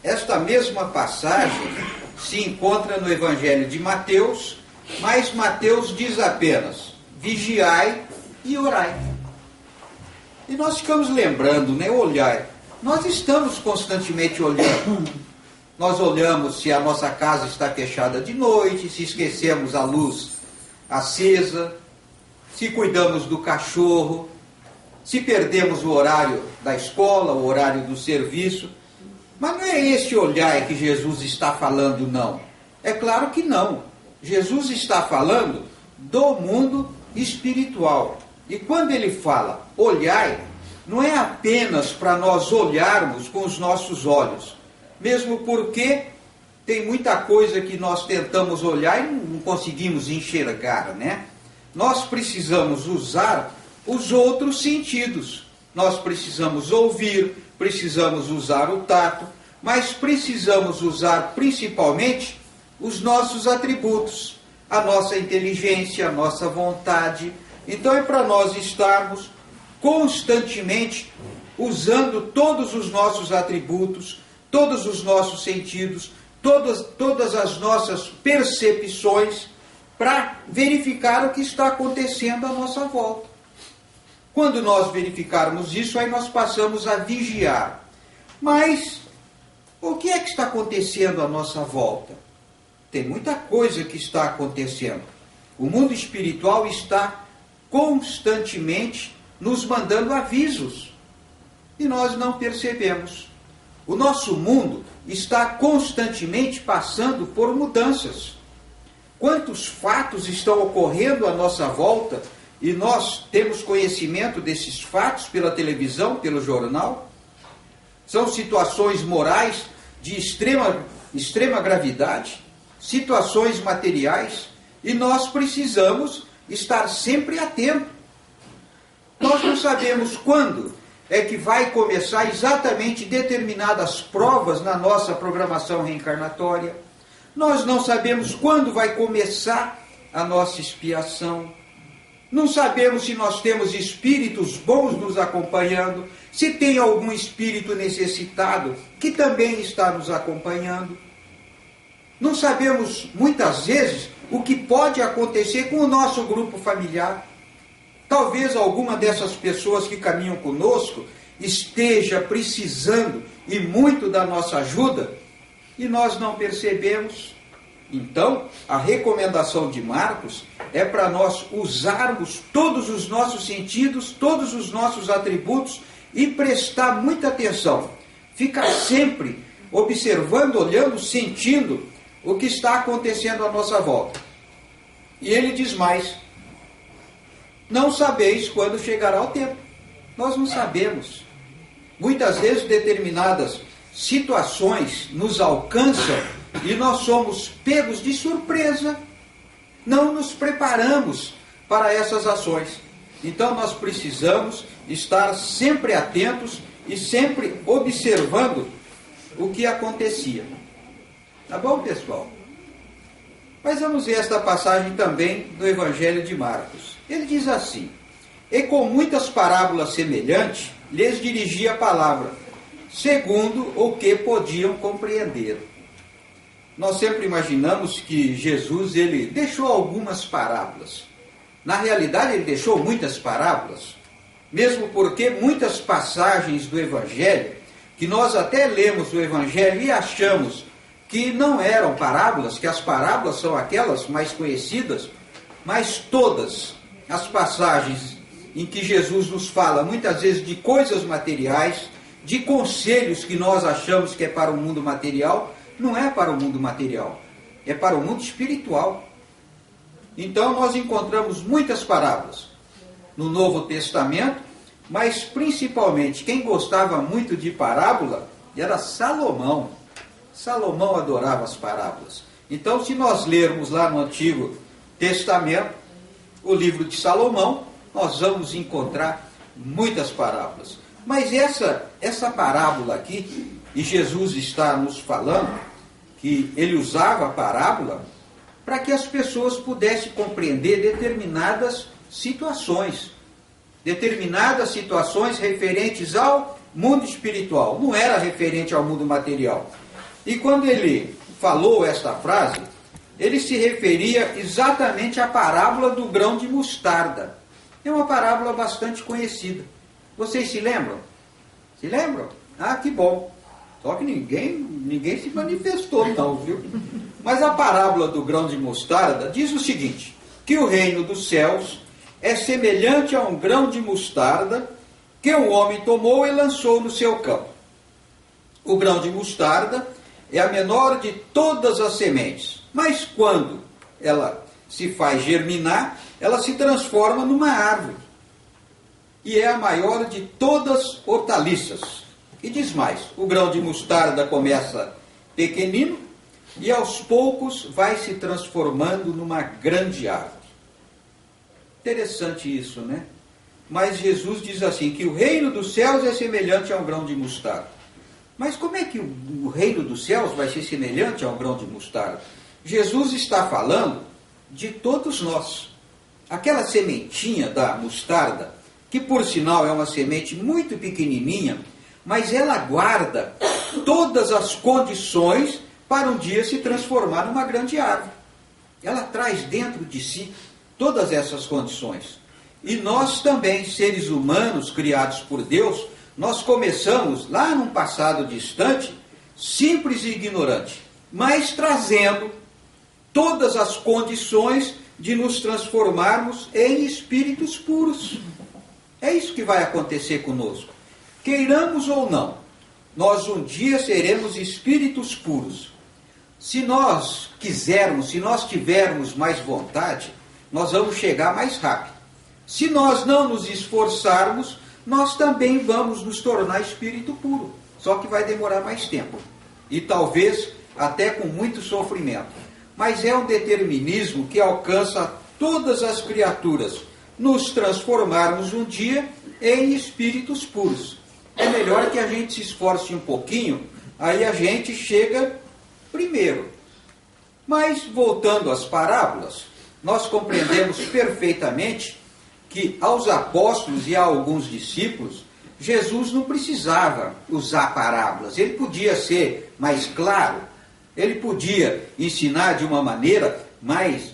Esta mesma passagem se encontra no Evangelho de Mateus, mas Mateus diz apenas: vigiai e orai. E nós ficamos lembrando, né? Olhai. Nós estamos constantemente olhando. Nós olhamos se a nossa casa está fechada de noite, se esquecemos a luz acesa, se cuidamos do cachorro, se perdemos o horário da escola, o horário do serviço. Mas não é esse olhar que Jesus está falando, não. É claro que não. Jesus está falando do mundo espiritual. E quando ele fala olhai, não é apenas para nós olharmos com os nossos olhos. Mesmo porque tem muita coisa que nós tentamos olhar e não conseguimos enxergar, né? Nós precisamos usar os outros sentidos. Nós precisamos ouvir, precisamos usar o tato, mas precisamos usar principalmente os nossos atributos, a nossa inteligência, a nossa vontade. Então é para nós estarmos constantemente usando todos os nossos atributos, todos os nossos sentidos, todas as nossas percepções, para verificar o que está acontecendo à nossa volta. Quando nós verificarmos isso, aí nós passamos a vigiar. Mas o que é que está acontecendo à nossa volta? Tem muita coisa que está acontecendo. O mundo espiritual está constantemente nos mandando avisos. E nós não percebemos. O nosso mundo está constantemente passando por mudanças. Quantos fatos estão ocorrendo à nossa volta e nós temos conhecimento desses fatos pela televisão, pelo jornal? São situações morais de extrema gravidade, situações materiais, e nós precisamos estar sempre atentos. Nós não sabemos quando é que vai começar exatamente determinadas provas na nossa programação reencarnatória. Nós não sabemos quando vai começar a nossa expiação. Não sabemos se nós temos espíritos bons nos acompanhando, se tem algum espírito necessitado que também está nos acompanhando. Não sabemos, muitas vezes, o que pode acontecer com o nosso grupo familiar. Talvez alguma dessas pessoas que caminham conosco esteja precisando e muito da nossa ajuda e nós não percebemos. Então, a recomendação de Marcos é para nós usarmos todos os nossos sentidos, todos os nossos atributos e prestar muita atenção. Ficar sempre observando, olhando, sentindo o que está acontecendo à nossa volta. E ele diz mais: não sabeis quando chegará o tempo. Nós não sabemos. Muitas vezes determinadas situações nos alcançam e nós somos pegos de surpresa. Não nos preparamos para essas ações. Então nós precisamos estar sempre atentos e sempre observando o que acontecia. Tá bom, pessoal? Mas vamos ver esta passagem também do Evangelho de Marcos. Ele diz assim: e com muitas parábolas semelhantes, lhes dirigia a palavra, segundo o que podiam compreender. Nós sempre imaginamos que Jesus ele deixou algumas parábolas. Na realidade, ele deixou muitas parábolas, mesmo porque muitas passagens do Evangelho, que nós até lemos o Evangelho e achamos que não eram parábolas, que as parábolas são aquelas mais conhecidas, mas todas as passagens em que Jesus nos fala muitas vezes de coisas materiais, de conselhos que nós achamos que é para o mundo material, não é para o mundo material, é para o mundo espiritual. Então nós encontramos muitas parábolas no Novo Testamento, mas principalmente quem gostava muito de parábola era Salomão. Salomão adorava as parábolas. Então, se nós lermos lá no Antigo Testamento, o livro de Salomão, nós vamos encontrar muitas parábolas. Mas essa parábola aqui, e Jesus está nos falando que ele usava a parábola para que as pessoas pudessem compreender determinadas situações referentes ao mundo espiritual. Não era referente ao mundo material. E quando ele falou esta frase, ele se referia exatamente à parábola do grão de mostarda. É uma parábola bastante conhecida. Vocês se lembram? Se lembram? Ah, que bom. Só que ninguém se manifestou não, viu? Mas a parábola do grão de mostarda diz o seguinte, que o reino dos céus é semelhante a um grão de mostarda que um homem tomou e lançou no seu campo. O grão de mostarda é a menor de todas as sementes, mas quando ela se faz germinar, ela se transforma numa árvore. E é a maior de todas as hortaliças. E diz mais, o grão de mostarda começa pequenino e aos poucos vai se transformando numa grande árvore. Interessante isso, né? Mas Jesus diz assim, que o reino dos céus é semelhante a um grão de mostarda. Mas como é que o reino dos céus vai ser semelhante a um grão de mostarda? Jesus está falando de todos nós. Aquela sementinha da mostarda, que por sinal é uma semente muito pequenininha, mas ela guarda todas as condições para um dia se transformar numa grande árvore. Ela traz dentro de si todas essas condições. E nós também, seres humanos criados por Deus, nós começamos lá num passado distante, simples e ignorante, mas trazendo todas as condições de nos transformarmos em espíritos puros. É isso que vai acontecer conosco. Queiramos ou não, nós um dia seremos espíritos puros. Se nós quisermos, se nós tivermos mais vontade, nós vamos chegar mais rápido. Se nós não nos esforçarmos, nós também vamos nos tornar espírito puro. Só que vai demorar mais tempo. E talvez até com muito sofrimento. Mas é um determinismo que alcança todas as criaturas. Nos transformarmos um dia em espíritos puros. É melhor que a gente se esforce um pouquinho, aí a gente chega primeiro. Mas, voltando às parábolas, nós compreendemos perfeitamente que aos apóstolos e a alguns discípulos, Jesus não precisava usar parábolas. Ele podia ser mais claro, ele podia ensinar de uma maneira mais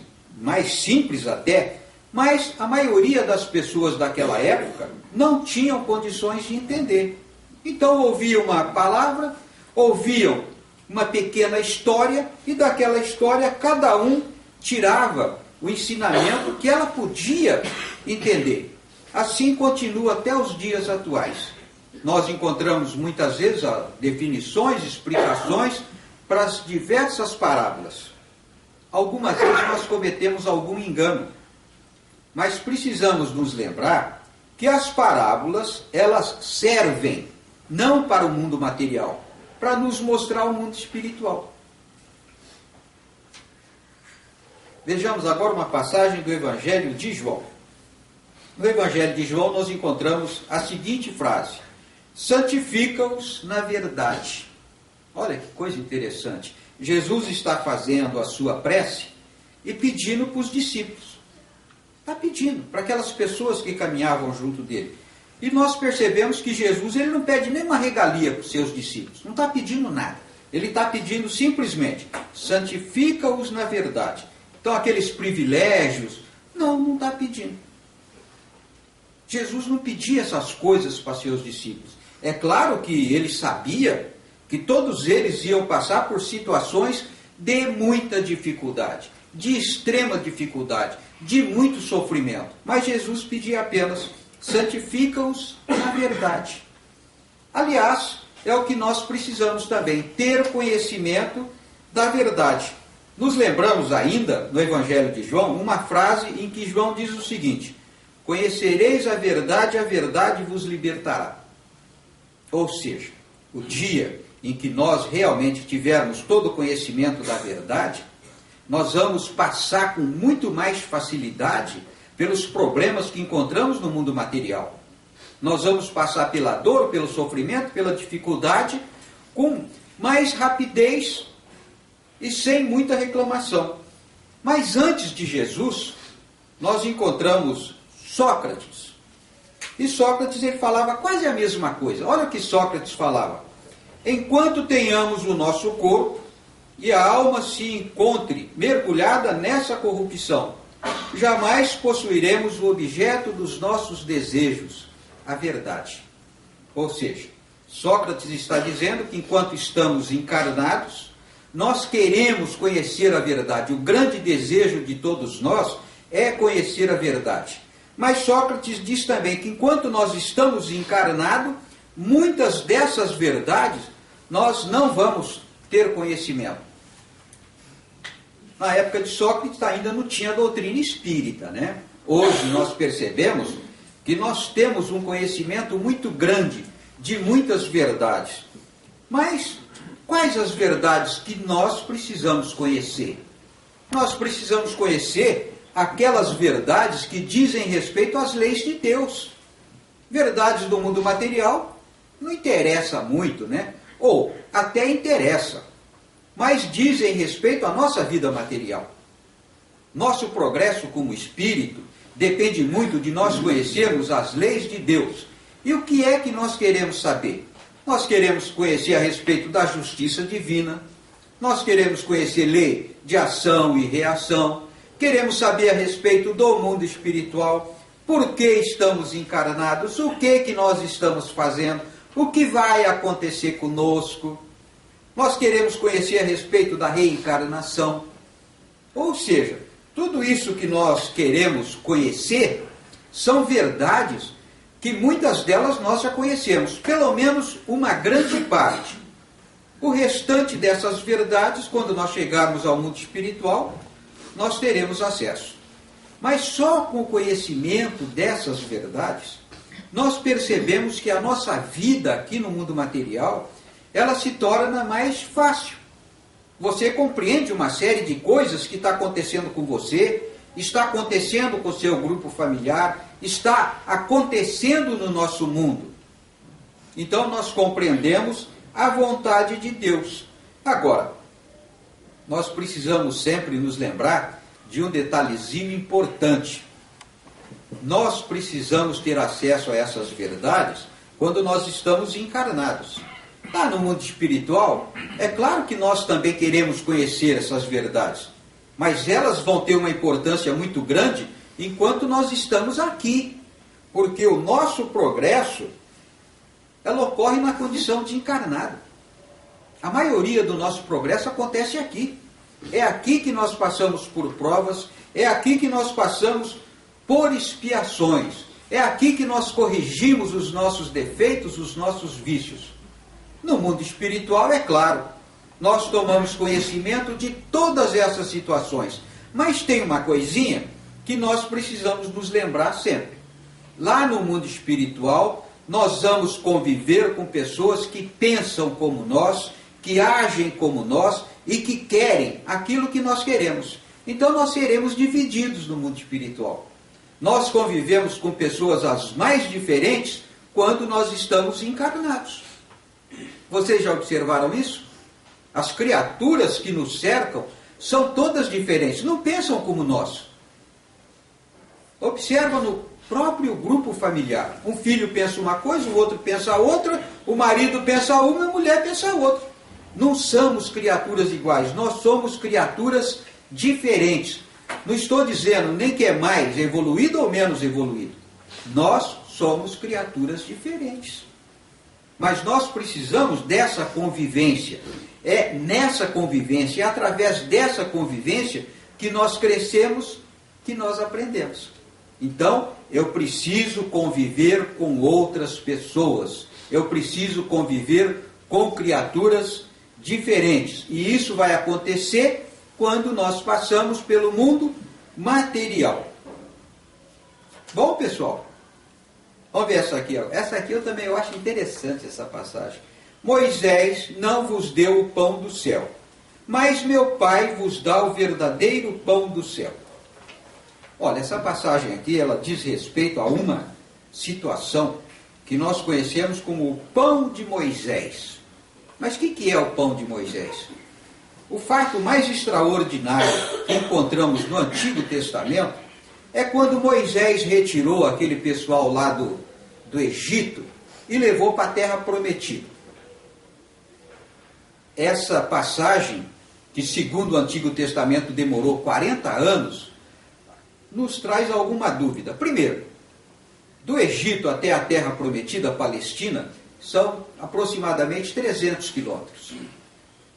simples até, mas a maioria das pessoas daquela época não tinham condições de entender. Então ouviam uma palavra, ouviam uma pequena história, e daquela história cada um tirava o ensinamento que ela podia entender. Assim continua até os dias atuais. Nós encontramos muitas vezes definições, explicações para as diversas parábolas. Algumas vezes nós cometemos algum engano, mas precisamos nos lembrar que as parábolas, elas servem não para o mundo material, para nos mostrar o mundo espiritual. Vejamos agora uma passagem do Evangelho de João. No Evangelho de João nós encontramos a seguinte frase: santifica-os na verdade. Olha que coisa interessante. Jesus está fazendo a sua prece e pedindo para os discípulos. Está pedindo para aquelas pessoas que caminhavam junto dele. E nós percebemos que Jesus ele não pede nenhuma regalia para os seus discípulos. Não está pedindo nada. Ele está pedindo simplesmente, santifica-os na verdade. Então aqueles privilégios, não está pedindo. Jesus não pedia essas coisas para seus discípulos. É claro que ele sabia que todos eles iam passar por situações de muita dificuldade, de extrema dificuldade, de muito sofrimento. Mas Jesus pedia apenas, santifica-os na verdade. Aliás, é o que nós precisamos também, ter conhecimento da verdade. Nos lembramos ainda, no Evangelho de João, uma frase em que João diz o seguinte: conhecereis a verdade vos libertará. Ou seja, o dia em que nós realmente tivermos todo o conhecimento da verdade, nós vamos passar com muito mais facilidade pelos problemas que encontramos no mundo material. Nós vamos passar pela dor, pelo sofrimento, pela dificuldade, com mais rapidez e sem muita reclamação. Mas antes de Jesus, nós encontramos Sócrates. E Sócrates ele falava quase a mesma coisa. Olha o que Sócrates falava. enquanto tenhamos o nosso corpo e a alma se encontre mergulhada nessa corrupção, jamais possuiremos o objeto dos nossos desejos, a verdade. Ou seja, Sócrates está dizendo que enquanto estamos encarnados, nós queremos conhecer a verdade. O grande desejo de todos nós é conhecer a verdade. Mas Sócrates diz também que enquanto nós estamos encarnados, muitas dessas verdades nós não vamos ter conhecimento. Na época de Sócrates ainda não tinha doutrina espírita, né? Hoje nós percebemos que nós temos um conhecimento muito grande de muitas verdades. Mas quais as verdades que nós precisamos conhecer? Nós precisamos conhecer aquelas verdades que dizem respeito às leis de Deus. Verdades do mundo material não interessa muito, né? Ou até interessa, mas dizem respeito à nossa vida material. Nosso progresso como espírito depende muito de nós conhecermos as leis de Deus. E o que é que nós queremos saber? Nós queremos conhecer a respeito da justiça divina, nós queremos conhecer lei de ação e reação, queremos saber a respeito do mundo espiritual, por que estamos encarnados, o que nós estamos fazendo, o que vai acontecer conosco. Nós queremos conhecer a respeito da reencarnação. Ou seja, tudo isso que nós queremos conhecer são verdades que muitas delas nós já conhecemos, pelo menos uma grande parte. O restante dessas verdades, quando nós chegarmos ao mundo espiritual, nós teremos acesso. Mas só com o conhecimento dessas verdades, nós percebemos que a nossa vida aqui no mundo material, ela se torna mais fácil. Você compreende uma série de coisas que está acontecendo com você, está acontecendo com o seu grupo familiar, está acontecendo no nosso mundo. Então nós compreendemos a vontade de Deus. Agora, nós precisamos sempre nos lembrar de um detalhezinho importante. Nós precisamos ter acesso a essas verdades quando nós estamos encarnados. Lá no mundo espiritual, é claro que nós também queremos conhecer essas verdades, mas elas vão ter uma importância muito grande enquanto nós estamos aqui, porque o nosso progresso, ela ocorre na condição de encarnado. A maioria do nosso progresso acontece aqui. É aqui que nós passamos por provas, é aqui que nós passamos por expiações, é aqui que nós corrigimos os nossos defeitos, os nossos vícios. No mundo espiritual, é claro, nós tomamos conhecimento de todas essas situações, mas tem uma coisinha que nós precisamos nos lembrar sempre. Lá no mundo espiritual, nós vamos conviver com pessoas que pensam como nós, que agem como nós e que querem aquilo que nós queremos. Então nós seremos divididos no mundo espiritual. Nós convivemos com pessoas as mais diferentes quando nós estamos encarnados. Vocês já observaram isso? As criaturas que nos cercam são todas diferentes, não pensam como nós. Observa no próprio grupo familiar. Um filho pensa uma coisa, o outro pensa outra, o marido pensa uma, a mulher pensa outra. Não somos criaturas iguais, nós somos criaturas diferentes. Não estou dizendo nem que é mais evoluído ou menos evoluído. Nós somos criaturas diferentes. Mas nós precisamos dessa convivência. É nessa convivência, é através dessa convivência que nós crescemos, que nós aprendemos. Então, eu preciso conviver com outras pessoas. Eu preciso conviver com criaturas diferentes. E isso vai acontecer quando nós passamos pelo mundo material. Bom, pessoal, vamos ver essa aqui. Ó. Essa aqui eu também acho interessante, essa passagem. Moisés não vos deu o pão do céu, mas meu Pai vos dá o verdadeiro pão do céu. Olha, essa passagem aqui, ela diz respeito a uma situação que nós conhecemos como o pão de Moisés. Mas o que é o pão de Moisés? O fato mais extraordinário que encontramos no Antigo Testamento é quando Moisés retirou aquele pessoal lá do Egito e levou para a terra prometida. essa passagem, que segundo o Antigo Testamento demorou 40 anos, nos traz alguma dúvida. Primeiro, do Egito até a Terra Prometida, Palestina, são aproximadamente 300 quilômetros.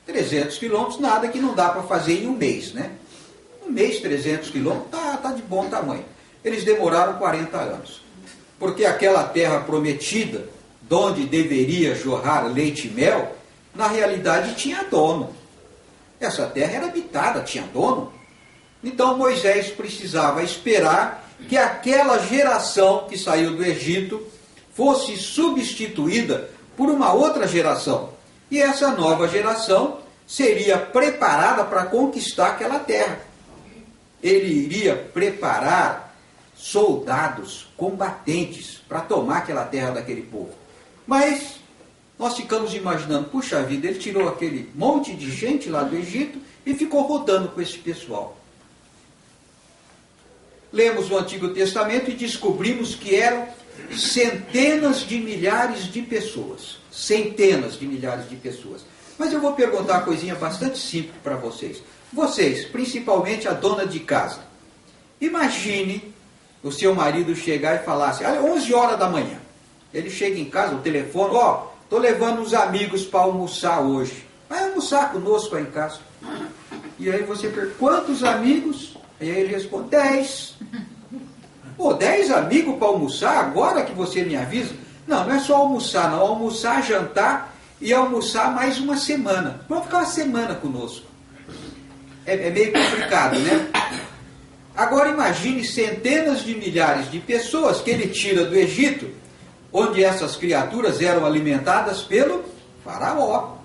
300 quilômetros, nada que não dá para fazer em um mês, né? Um mês, 300 quilômetros, tá de bom tamanho. Eles demoraram 40 anos. Porque aquela Terra Prometida, de onde deveria jorrar leite e mel, na realidade tinha dono. Essa terra era habitada, tinha dono. Então Moisés precisava esperar que aquela geração que saiu do Egito fosse substituída por uma outra geração. E essa nova geração seria preparada para conquistar aquela terra. Ele iria preparar soldados, combatentes, para tomar aquela terra daquele povo. Mas nós ficamos imaginando, puxa vida, ele tirou aquele monte de gente lá do Egito e ficou rodando com esse pessoal. Lemos o Antigo Testamento e descobrimos que eram centenas de milhares de pessoas. Centenas de milhares de pessoas. Mas eu vou perguntar uma coisinha bastante simples para vocês. Vocês, principalmente a dona de casa, imagine o seu marido chegar e falar assim, 11 horas da manhã. Ele chega em casa, o telefone, estou levando uns amigos para almoçar hoje. Vai almoçar conosco aí em casa. E aí você pergunta, quantos amigos? E aí ele responde, 10. 10 amigos para almoçar agora que você me avisa? Não, não é só almoçar, não. Almoçar, jantar e almoçar mais uma semana. Vamos ficar uma semana conosco. É meio complicado, né? Agora imagine centenas de milhares de pessoas que ele tira do Egito, onde essas criaturas eram alimentadas pelo faraó.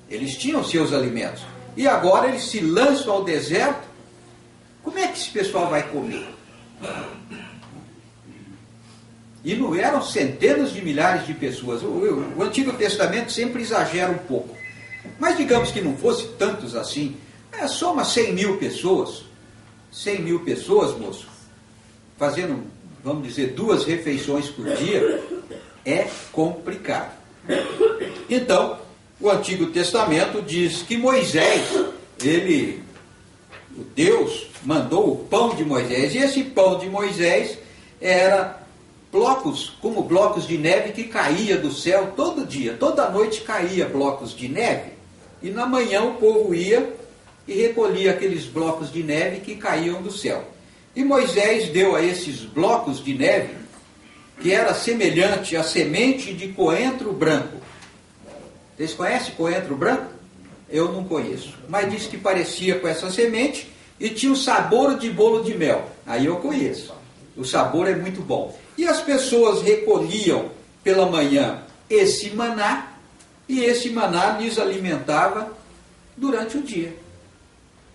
Eles tinham seus alimentos. E agora eles se lançam ao deserto. Como é que esse pessoal vai comer? E não eram centenas de milhares de pessoas. O Antigo Testamento sempre exagera um pouco. Mas digamos que não fosse tantos assim. É só umas 100 mil pessoas. 100 mil pessoas, moço. Fazendo, vamos dizer, 2 refeições por dia. É complicado. Então, o Antigo Testamento diz que Moisés, o Deus mandou o pão de Moisés, e esse pão de Moisés era blocos, como blocos de neve que caía do céu todo dia, toda noite caía blocos de neve, e na manhã o povo ia e recolhia aqueles blocos de neve que caíam do céu. E Moisés deu a esses blocos de neve, que era semelhante à semente de coentro branco. Vocês conhecem coentro branco? Eu não conheço, mas disse que parecia com essa semente e tinha o sabor de bolo de mel. Aí eu conheço. O sabor é muito bom. E as pessoas recolhiam pela manhã esse maná, e esse maná lhes alimentava durante o dia.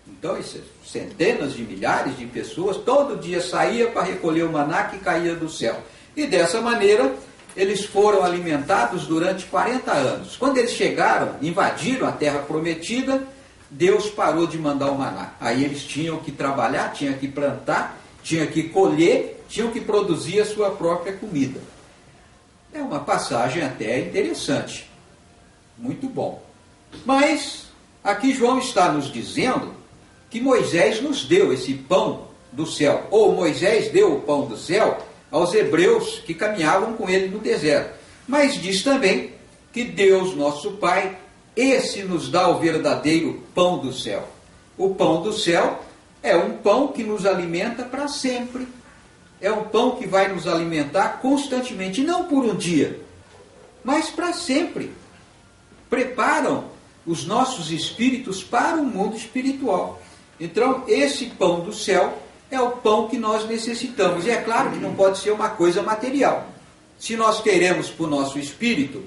Então, centenas de milhares de pessoas, todo dia saía para recolher o maná que caía do céu. E dessa maneira, eles foram alimentados durante 40 anos. Quando eles chegaram, invadiram a terra prometida, Deus parou de mandar o maná. Aí eles tinham que trabalhar, tinham que plantar, tinham que colher, tinham que produzir a sua própria comida. É uma passagem até interessante. Muito bom. Mas aqui João está nos dizendo que Moisés nos deu esse pão do céu. Ou Moisés deu o pão do céu aos hebreus que caminhavam com ele no deserto. Mas diz também que Deus, nosso Pai, esse nos dá o verdadeiro pão do céu. O pão do céu é um pão que nos alimenta para sempre. É um pão que vai nos alimentar constantemente, não por um dia, mas para sempre. Preparam os nossos espíritos para o mundo espiritual. Então, esse pão do céu é o pão que nós necessitamos. E é claro que não pode ser uma coisa material. Se nós queremos para o nosso espírito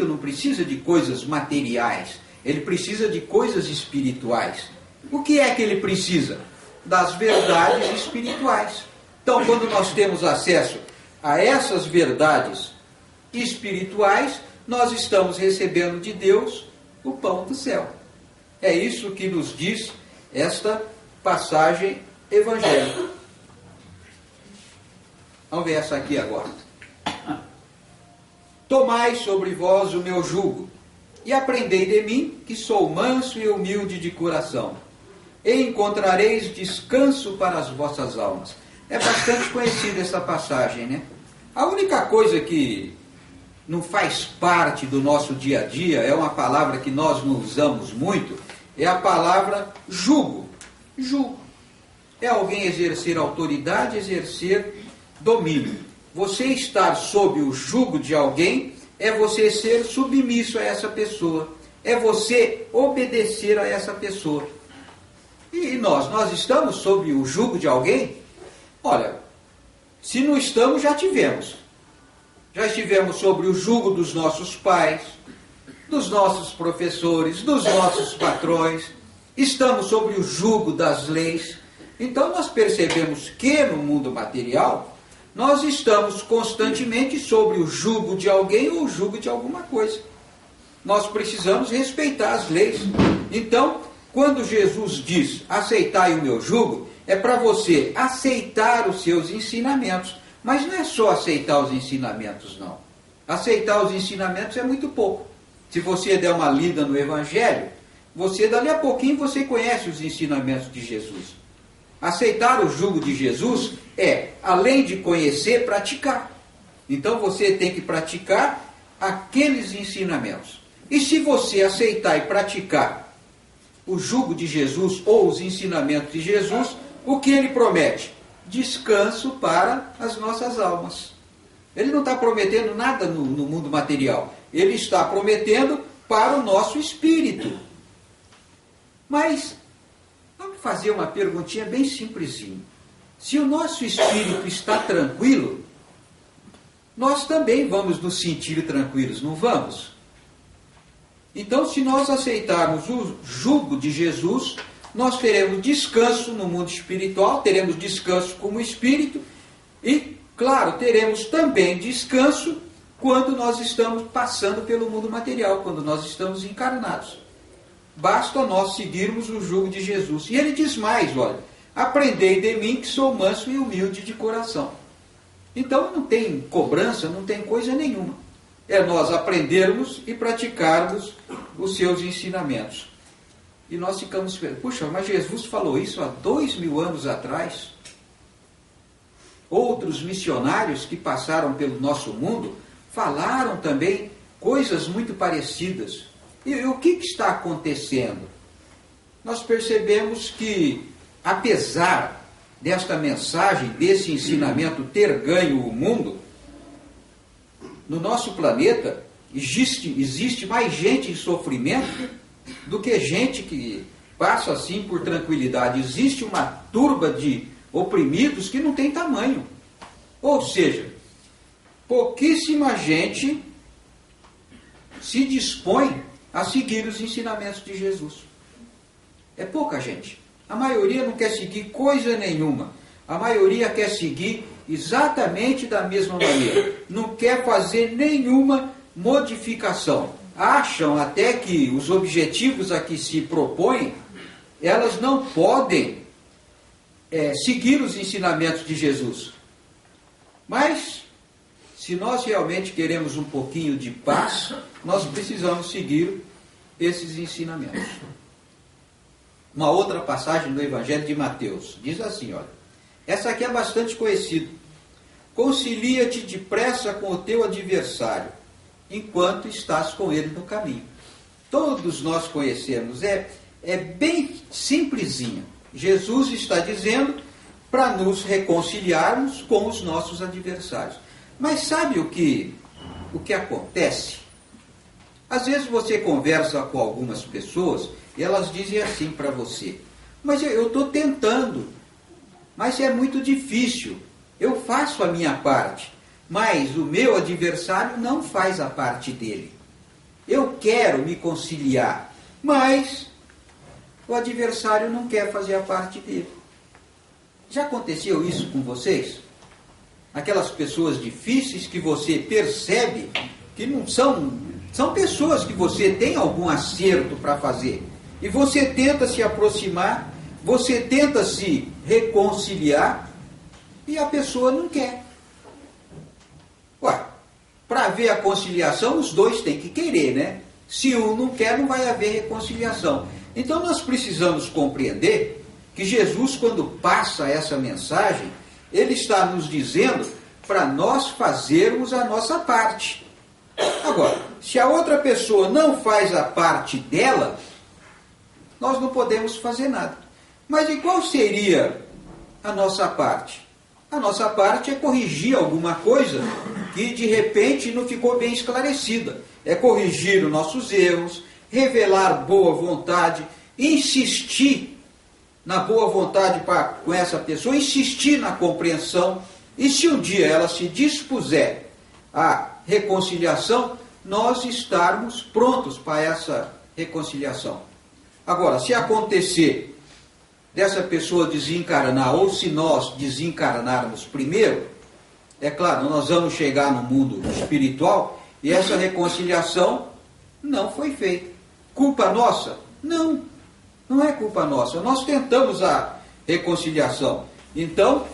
não precisa de coisas materiais. Ele precisa de coisas espirituais. O que é que ele precisa? Das verdades espirituais. Então, quando nós temos acesso a essas verdades espirituais, nós estamos recebendo de Deus o pão do céu. É isso que nos diz esta passagem evangélica. Vamos ver essa aqui agora. Tomai sobre vós o meu jugo, e aprendei de mim, que sou manso e humilde de coração, e encontrareis descanso para as vossas almas. É bastante conhecida essa passagem, né? A única coisa que não faz parte do nosso dia a dia, é uma palavra que nós não usamos muito, é a palavra jugo. Jugo. É alguém exercer autoridade, exercer domínio. Você estar sob o jugo de alguém é você ser submisso a essa pessoa. É você obedecer a essa pessoa. E nós estamos sob o jugo de alguém? Olha, se não estamos, já tivemos. Já estivemos sobre o jugo dos nossos pais, dos nossos professores, dos nossos patrões. Estamos sobre o jugo das leis. Então nós percebemos que no mundo material, nós estamos constantemente sobre o jugo de alguém ou o jugo de alguma coisa. Nós precisamos respeitar as leis. Então, quando Jesus diz, aceitai o meu jugo, é para você aceitar os seus ensinamentos. Mas não é só aceitar os ensinamentos, não. Aceitar os ensinamentos é muito pouco. Se você der uma lida no Evangelho, dali a pouquinho você conhece os ensinamentos de Jesus. Aceitar o jugo de Jesus é, além de conhecer, praticar. Então você tem que praticar aqueles ensinamentos. E se você aceitar e praticar o jugo de Jesus ou os ensinamentos de Jesus, o que ele promete? Descanso para as nossas almas. Ele não está prometendo nada no mundo material. Ele está prometendo para o nosso espírito. Mas, vamos fazer uma perguntinha bem simplesinha. Se o nosso espírito está tranquilo, nós também vamos nos sentir tranquilos, não vamos? Então, se nós aceitarmos o jugo de Jesus, nós teremos descanso no mundo espiritual, teremos descanso como espírito e, claro, teremos também descanso quando nós estamos passando pelo mundo material, quando nós estamos encarnados. Basta nós seguirmos o jugo de Jesus. E ele diz mais, olha, aprendei de mim que sou manso e humilde de coração. Então não tem cobrança, não tem coisa nenhuma. É nós aprendermos e praticarmos os seus ensinamentos. E nós ficamos pensando, puxa, mas Jesus falou isso há 2000 anos atrás. Outros missionários que passaram pelo nosso mundo falaram também coisas muito parecidas. E o que está acontecendo? Nós percebemos que, apesar desta mensagem, desse ensinamento ter ganho o mundo, no nosso planeta existe mais gente em sofrimento do que gente que passa assim por tranquilidade. Existe uma turba de oprimidos que não tem tamanho. Ou seja, pouquíssima gente se dispõe a seguir os ensinamentos de Jesus. É pouca gente. A maioria não quer seguir coisa nenhuma. A maioria quer seguir exatamente da mesma maneira. Não quer fazer nenhuma modificação. Acham até que os objetivos a que se propõem, elas não podem seguir os ensinamentos de Jesus. Mas, se nós realmente queremos um pouquinho de paz, nós precisamos seguir esses ensinamentos. Uma outra passagem do Evangelho de Mateus diz assim, olha, essa aqui é bastante conhecida. Concilia-te depressa com o teu adversário, enquanto estás com ele no caminho. Todos nós conhecemos, é bem simplesinho. Jesus está dizendo para nos reconciliarmos com os nossos adversários. Mas sabe o que acontece? Às vezes você conversa com algumas pessoas e elas dizem assim para você, mas eu estou tentando, mas é muito difícil, eu faço a minha parte, mas o meu adversário não faz a parte dele. Eu quero me conciliar, mas o adversário não quer fazer a parte dele. Já aconteceu isso com vocês? Aquelas pessoas difíceis que você percebe que não são pessoas que você tem algum acerto para fazer. E você tenta se aproximar, você tenta se reconciliar e a pessoa não quer. Ué, para haver a conciliação, os dois têm que querer, né? Se um não quer, não vai haver reconciliação. Então nós precisamos compreender que Jesus, quando passa essa mensagem, ele está nos dizendo para nós fazermos a nossa parte. Agora, se a outra pessoa não faz a parte dela, nós não podemos fazer nada. Mas e qual seria a nossa parte? A nossa parte é corrigir alguma coisa que de repente não ficou bem esclarecida. É corrigir os nossos erros, revelar boa vontade, insistir na boa vontade com essa pessoa, insistir na compreensão. E se um dia ela se dispuser à reconciliação, nós estarmos prontos para essa reconciliação. Agora, se acontecer dessa pessoa desencarnar, ou se nós desencarnarmos primeiro, é claro, nós vamos chegar no mundo espiritual e essa reconciliação não foi feita. Culpa nossa? Não, não é culpa nossa. Nós tentamos a reconciliação. Então,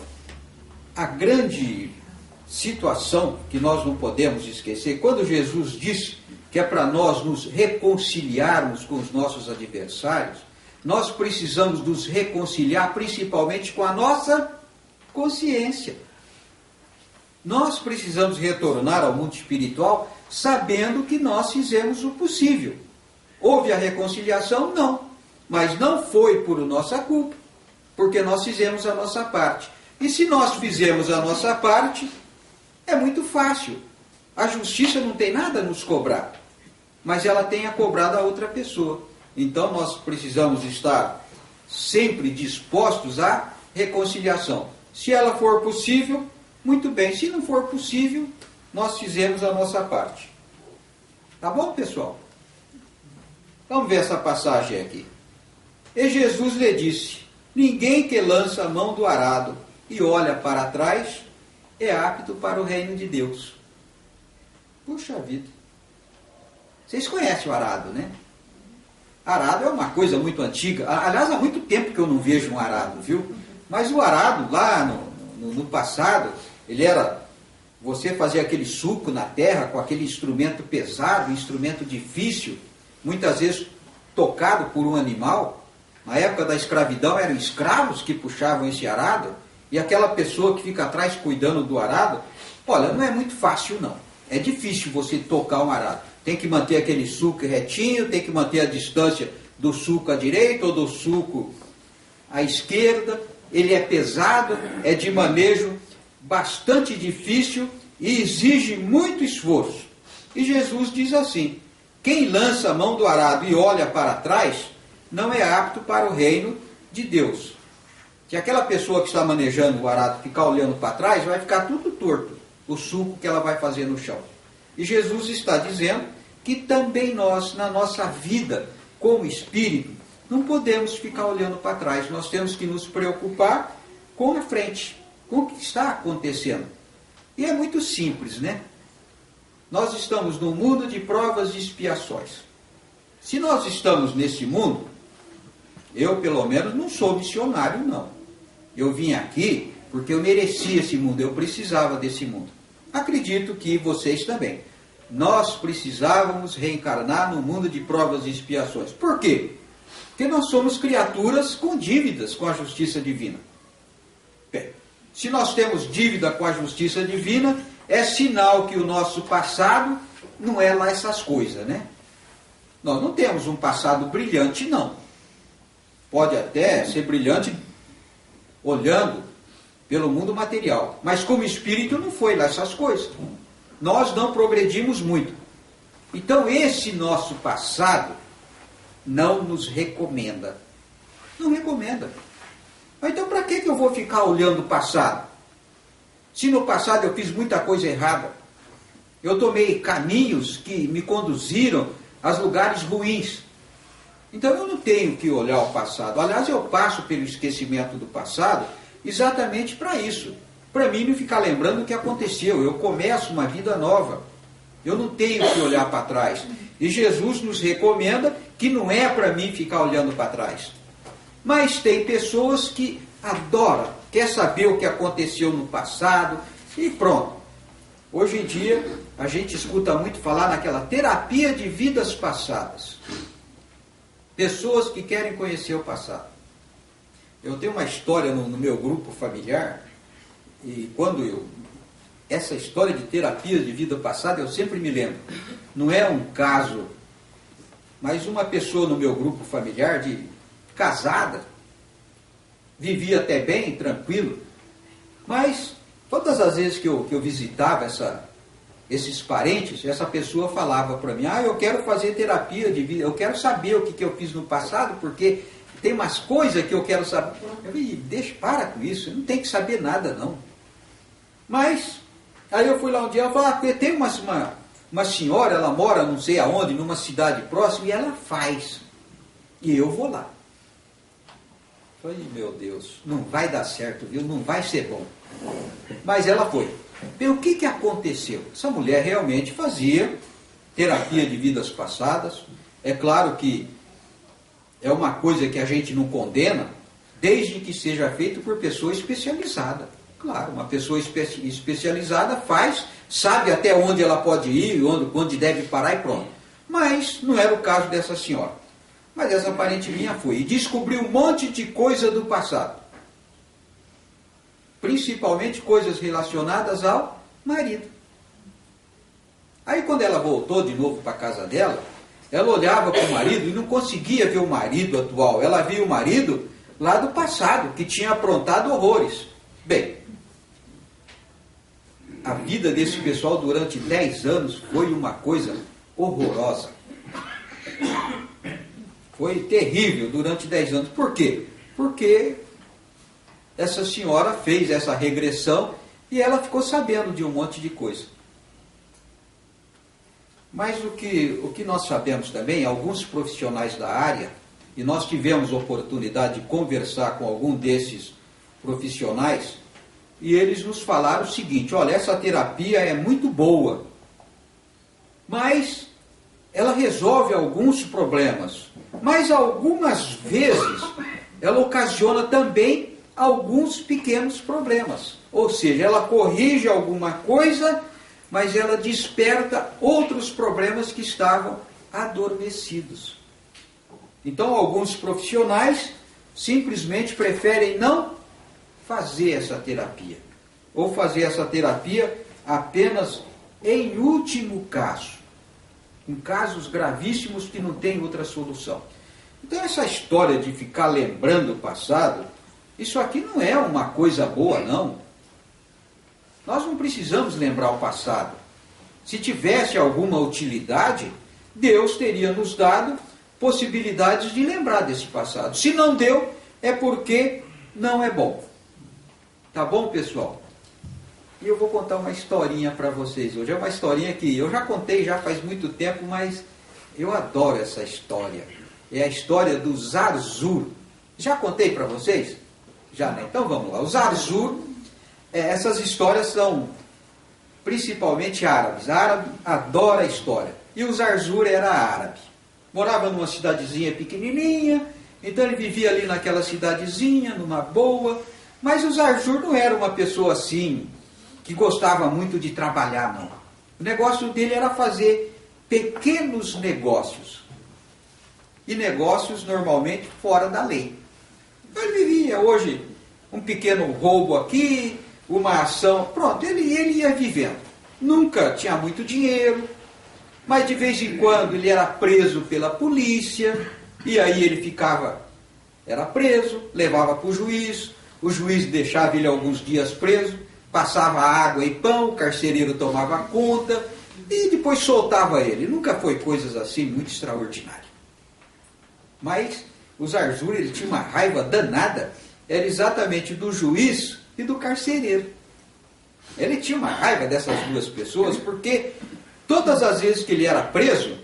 a grande situação que nós não podemos esquecer, quando Jesus disse que é para nós nos reconciliarmos com os nossos adversários, nós precisamos nos reconciliar principalmente com a nossa consciência. Nós precisamos retornar ao mundo espiritual sabendo que nós fizemos o possível. Houve a reconciliação? Não. Mas não foi por nossa culpa, porque nós fizemos a nossa parte. E se nós fizemos a nossa parte, é muito fácil. A justiça não tem nada a nos cobrar, mas ela tem a cobrar da outra pessoa. Então nós precisamos estar sempre dispostos à reconciliação. Se ela for possível, muito bem. Se não for possível, nós fizemos a nossa parte. Tá bom, pessoal? Vamos ver essa passagem aqui. E Jesus lhe disse: ninguém que lança a mão do arado e olha para trás é apto para o reino de Deus. Puxa vida. Vocês conhecem o arado, né? Arado é uma coisa muito antiga. Aliás, há muito tempo que eu não vejo um arado, viu? Mas o arado, lá no passado, ele era... Você fazia aquele sulco na terra com aquele instrumento pesado, instrumento difícil, muitas vezes tocado por um animal. Na época da escravidão eram escravos que puxavam esse arado, e aquela pessoa que fica atrás cuidando do arado, olha, não é muito fácil não. É difícil você tocar um arado. Tem que manter aquele sulco retinho, tem que manter a distância do sulco à direita ou do sulco à esquerda. Ele é pesado, é de manejo bastante difícil e exige muito esforço. E Jesus diz assim: quem lança a mão do arado e olha para trás, não é apto para o reino de Deus. Se aquela pessoa que está manejando o arado ficar olhando para trás, vai ficar tudo torto, o sulco que ela vai fazer no chão. E Jesus está dizendo que também nós, na nossa vida como espírito, não podemos ficar olhando para trás. Nós temos que nos preocupar com a frente, com o que está acontecendo. E é muito simples, né? Nós estamos num mundo de provas e expiações. Se nós estamos nesse mundo, eu pelo menos não sou missionário, não. Eu vim aqui porque eu merecia esse mundo, eu precisava desse mundo. Acredito que vocês também. Nós precisávamos reencarnar no mundo de provas e expiações. Por quê? Porque nós somos criaturas com dívidas com a justiça divina. Bem, se nós temos dívida com a justiça divina, é sinal que o nosso passado não é lá essas coisas, né? Nós não temos um passado brilhante, não. Pode até ser brilhante olhando pelo mundo material, mas como espírito não foi lá essas coisas. Nós não progredimos muito. Então esse nosso passado não nos recomenda. Não recomenda. Mas então para que eu vou ficar olhando o passado? Se no passado eu fiz muita coisa errada, eu tomei caminhos que me conduziram a lugares ruins. Então eu não tenho que olhar o passado. Aliás, eu passo pelo esquecimento do passado exatamente para isso. Para mim não ficar lembrando o que aconteceu. Eu começo uma vida nova. Eu não tenho que olhar para trás. E Jesus nos recomenda que não é para mim ficar olhando para trás. Mas tem pessoas que adoram, quer saber o que aconteceu no passado e pronto. Hoje em dia, a gente escuta muito falar naquela terapia de vidas passadas. Pessoas que querem conhecer o passado. Eu tenho uma história no meu grupo familiar, e essa história de terapia de vida passada, eu sempre me lembro. Não é um caso, mas uma pessoa no meu grupo familiar, casada, vivia até bem, tranquilo, mas todas as vezes que eu visitava esses parentes, essa pessoa falava para mim, eu quero fazer terapia de vida, eu quero saber o que eu fiz no passado, porque tem umas coisas que eu quero saber. Eu falei, para com isso, não tem que saber nada não. Mas, aí eu fui lá um dia, ela falou, tem uma senhora, ela mora não sei aonde, numa cidade próxima, e ela faz. E eu vou lá. Eu falei, meu Deus, não vai dar certo, viu? Não vai ser bom. Mas ela foi. Bem, o que aconteceu? Essa mulher realmente fazia terapia de vidas passadas. É claro que é uma coisa que a gente não condena, desde que seja feito por pessoa especializada. Claro, uma pessoa especializada faz, sabe até onde ela pode ir, onde deve parar e pronto. Mas não era o caso dessa senhora. Mas essa parente minha foi e descobriu um monte de coisa do passado. Principalmente coisas relacionadas ao marido. Aí quando ela voltou de novo para a casa dela, ela olhava para o marido e não conseguia ver o marido atual. Ela via o marido lá do passado, que tinha aprontado horrores. Bem, a vida desse pessoal durante 10 anos foi uma coisa horrorosa. Foi terrível durante 10 anos. Por quê? Porque essa senhora fez essa regressão e ela ficou sabendo de um monte de coisa. Mas o que nós sabemos também, alguns profissionais da área, e nós tivemos oportunidade de conversar com algum desses profissionais, e eles nos falaram o seguinte, olha, essa terapia é muito boa, mas ela resolve alguns problemas, mas algumas vezes ela ocasiona também alguns pequenos problemas. Ou seja, ela corrige alguma coisa, mas ela desperta outros problemas que estavam adormecidos. Então, alguns profissionais simplesmente preferem não fazer essa terapia, ou fazer essa terapia apenas em último caso, em casos gravíssimos que não tem outra solução. Então, essa história de ficar lembrando o passado, isso aqui não é uma coisa boa, não. Nós não precisamos lembrar o passado. Se tivesse alguma utilidade, Deus teria nos dado possibilidades de lembrar desse passado. Se não deu, é porque não é bom. Tá bom, pessoal? E eu vou contar uma historinha para vocês hoje. É uma historinha que eu já contei já faz muito tempo, mas eu adoro essa história. É a história do Zarzur. Já contei para vocês? Já, né? Então vamos lá. O Zarzur, essas histórias são principalmente árabes. Árabe adora a história. E o Zarzur era árabe. Morava numa cidadezinha pequenininha, então ele vivia ali naquela cidadezinha, numa boa. Mas o Zarzur não era uma pessoa assim, que gostava muito de trabalhar, não. O negócio dele era fazer pequenos negócios. E negócios normalmente fora da lei. Ele vivia hoje um pequeno roubo aqui, uma ação, pronto, ele ia vivendo. Nunca tinha muito dinheiro, mas de vez em quando ele era preso pela polícia, e aí ele era preso, levava para o juiz deixava ele alguns dias preso, passava água e pão, o carcereiro tomava conta, e depois soltava ele. Nunca foi coisas assim muito extraordinárias. Mas o Zarzur, ele tinha uma raiva danada, era exatamente do juiz e do carcereiro. Ele tinha uma raiva dessas duas pessoas, porque todas as vezes que ele era preso,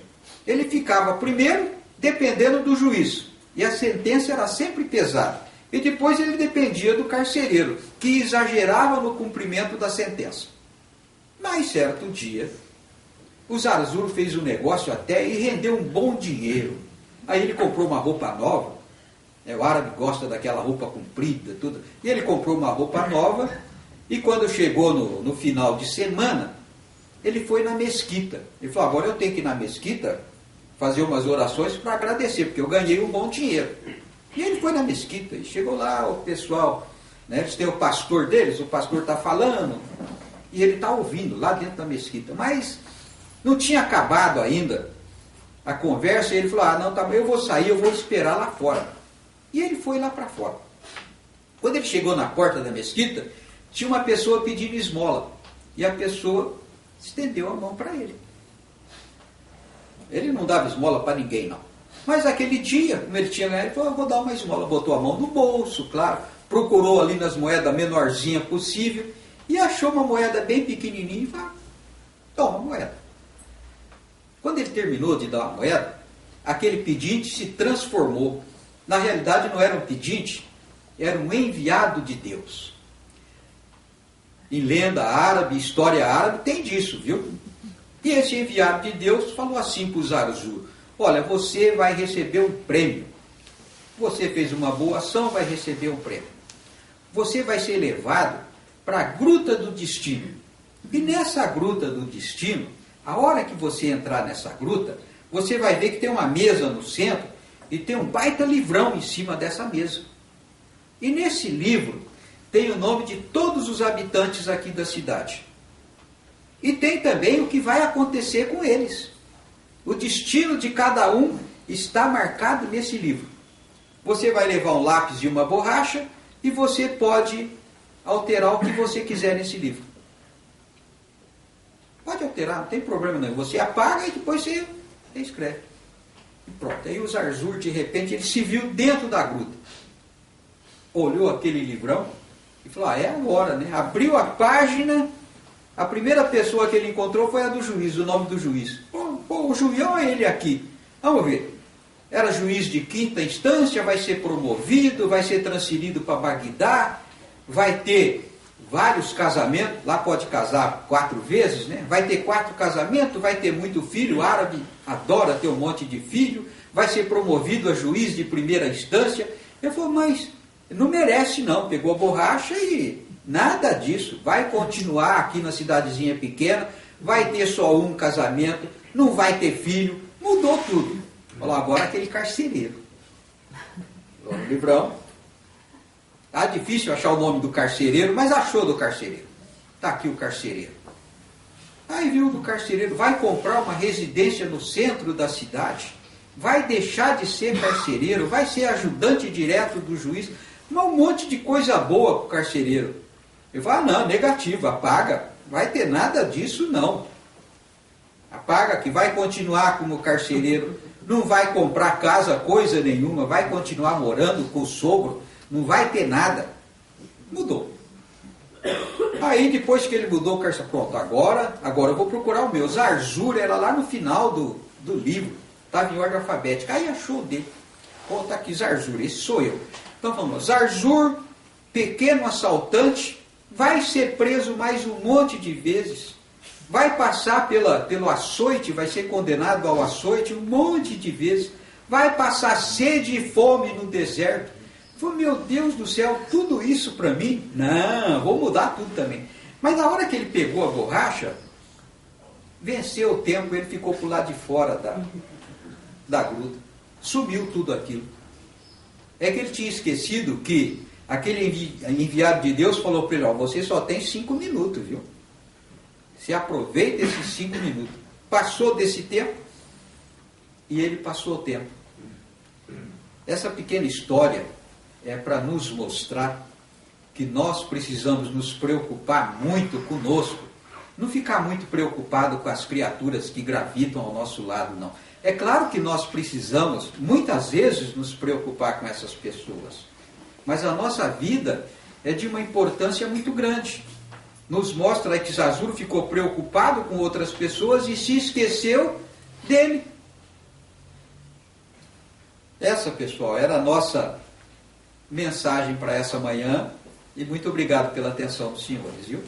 ele ficava primeiro dependendo do juiz, e a sentença era sempre pesada. E depois ele dependia do carcereiro, que exagerava no cumprimento da sentença. Mas certo dia, o Zarzur fez um negócio até e rendeu um bom dinheiro. Aí ele comprou uma roupa nova, o árabe gosta daquela roupa comprida, tudo. E ele comprou uma roupa nova, e quando chegou no final de semana, ele foi na mesquita. Ele falou, agora eu tenho que ir na mesquita fazer umas orações para agradecer, porque eu ganhei um bom dinheiro. E ele foi na mesquita, e chegou lá o pessoal, né, eles têm o pastor deles, o pastor está falando, e ele está ouvindo lá dentro da mesquita. Mas não tinha acabado ainda a conversa, e ele falou, não, tá, eu vou sair, eu vou esperar lá fora. E ele foi lá para fora. Quando ele chegou na porta da mesquita, tinha uma pessoa pedindo esmola, e a pessoa estendeu a mão para ele. Ele não dava esmola para ninguém, não. Mas aquele dia, como ele tinha ganhado, ele falou, eu vou dar uma esmola. Botou a mão no bolso, claro, procurou ali nas moedas menorzinha possível, e achou uma moeda bem pequenininha e falou, toma a moeda. Quando ele terminou de dar a moeda, aquele pedinte se transformou. Na realidade não era um pedinte, era um enviado de Deus. Em lenda árabe, história árabe, tem disso, viu? E esse enviado de Deus falou assim para o Zarzur, olha, você vai receber um prêmio. Você fez uma boa ação, vai receber um prêmio. Você vai ser levado para a Gruta do Destino. E nessa Gruta do Destino, a hora que você entrar nessa gruta, você vai ver que tem uma mesa no centro e tem um baita livrão em cima dessa mesa. E nesse livro tem o nome de todos os habitantes aqui da cidade. E tem também o que vai acontecer com eles. O destino de cada um está marcado nesse livro. Você vai levar um lápis e uma borracha e você pode alterar o que você quiser nesse livro. Pode alterar, não tem problema não. Você apaga e depois você escreve. E pronto. Aí o Zarzur, de repente, ele se viu dentro da gruta. Olhou aquele livrão e falou, é agora, né? Abriu a página, a primeira pessoa que ele encontrou foi a do juiz, o nome do juiz. Pô, o juiz, olha ele aqui. Vamos ver. Era juiz de 5ª instância, vai ser promovido, vai ser transferido para Bagdá, vai ter vários casamentos, lá pode casar 4 vezes, né? Vai ter 4 casamentos, vai ter muito filho, o árabe adora ter um monte de filho, vai ser promovido a juiz de 1ª instância. Ele falou, mas não merece não, pegou a borracha e nada disso, vai continuar aqui na cidadezinha pequena, vai ter só um casamento, não vai ter filho, mudou tudo. Falou, agora aquele carcereiro. No livrão. Tá difícil achar o nome do carcereiro, mas achou do carcereiro. Está aqui o carcereiro. Aí viu do carcereiro, vai comprar uma residência no centro da cidade, vai deixar de ser carcereiro, vai ser ajudante direto do juiz, mas um monte de coisa boa para o carcereiro. Ele fala, não, negativo, apaga, vai ter nada disso não. Apaga que vai continuar como carcereiro, não vai comprar casa, coisa nenhuma, vai continuar morando com o sogro, não vai ter nada. Mudou. Aí depois que ele mudou o carcereiro, pronto, agora eu vou procurar o meu. Zarzur era lá no final do livro, estava em ordem alfabética. Aí achou o dele. Pô, tá aqui Zarzur, esse sou eu. Então vamos, Zarzur, pequeno assaltante, vai ser preso mais um monte de vezes. Vai passar pelo açoite, vai ser condenado ao açoite um monte de vezes. Vai passar sede e fome no deserto. Falei, meu Deus do céu, tudo isso para mim? Não, vou mudar tudo também. Mas na hora que ele pegou a borracha, venceu o tempo, ele ficou para o lado de fora da gruta. Sumiu tudo aquilo. É que ele tinha esquecido que aquele enviado de Deus falou para ele, você só tem 5 minutos, viu? Se aproveita esses 5 minutos. Passou desse tempo e ele passou o tempo. Essa pequena história é para nos mostrar que nós precisamos nos preocupar muito conosco. Não ficar muito preocupado com as criaturas que gravitam ao nosso lado, não. É claro que nós precisamos, muitas vezes, nos preocupar com essas pessoas. Mas a nossa vida é de uma importância muito grande. Nos mostra que Zarzur ficou preocupado com outras pessoas e se esqueceu dele. Essa, pessoal, era a nossa mensagem para essa manhã. E muito obrigado pela atenção dos senhores, viu?